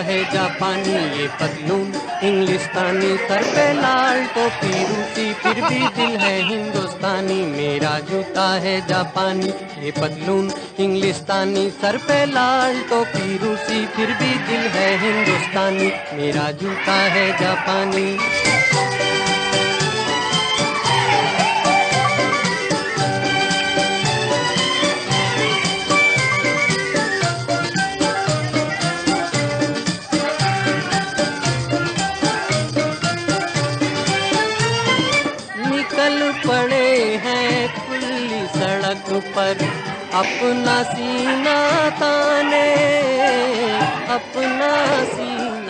है जापानी ये पतलून इंग्लिस्तानी, सर पे लाल टोपी रूसी, फिर भी दिल है हिंदुस्तानी। मेरा जूता है जापानी ये पतलून इंग्लिस्तानी, सर पे लाल टोपी रूसी, फिर भी दिल है हिंदुस्तानी। मेरा जूता है जापानी। निकल पड़े हैं खुली सड़क पर, अपना सीना ताने, अपना सीना